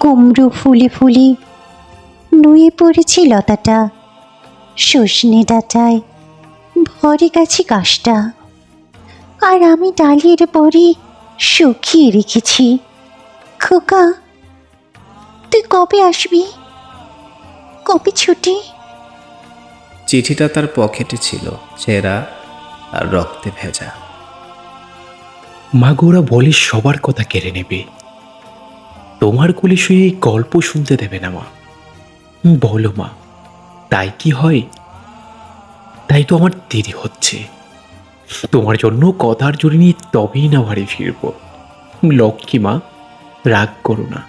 কুমড়ো ফুলে ফুলে নুয়ে পড়েছে লতাটা, সজনে ডাঁটায় ভরে গেছে গাছটা, আর আমি ডালের পরে শুকিয়ে রেখেছি। খোকা, তুই কবে আসবি? কবে ছুটি? চিঠিটা তার পকেটে ছিল, ছেঁড়া আর রক্তে ভেজা। মা গো, ওরা বলে সবার কথা কেড়ে নেবে, তোমার কোলে শুয়ে এই গল্প শুনতে দেবে না মা। বলো মা, তাই কি হয়? তাই তো আমার দেরি হচ্ছে। তোমার জন্য কথার জোরে নিয়ে তবেই না বাড়ি ফিরব। লক্ষ্মী মা, রাগ করো না,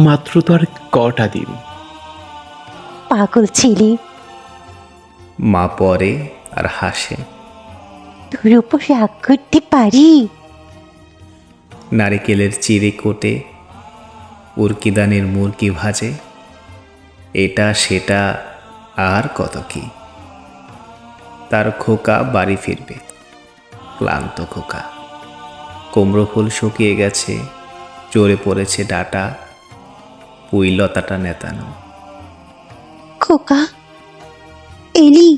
মাত্র তো আর কটা দিন। পাগল ছেলে, মা পড়ে আর হাসে। তোর উপর রাগ করতে পারি? নারিকেলের চিড়ে কোটে, উরকিদানের মুরগি ভাজে, এটা সেটা আর কত কি। তার খোকা বাড়ি ফিরবে, ক্লান্ত খোকা। কুমড়ো ফুল শুকিয়ে গেছে, চড়ে পড়েছে ডাটা, পুঁই লতাটা নেতানো। খোকা, এলি?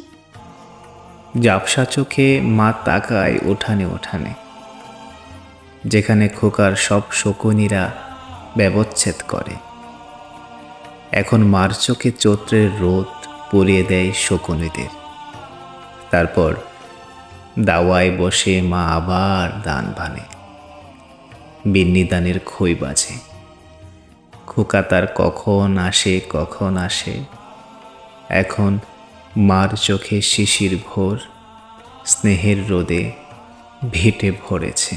ঝাপসা চোখে মা তাকায় উঠানে উঠানে, যেখানে খোকার সব শকুনিরা ব্যবচ্ছেদ করে। এখন মার চোখে চৈত্রের রোদ পরিয়ে দেয় শকুনিদের। তারপর দাওয়ায় বসে মা আবার দান ভানে, বিন্নি দানের খই বাজে। খোকা তার কখন আসে কখন আসে। এখন মার চোখে শিশির ভোর স্নেহের রোদে ভিটে ভরেছে।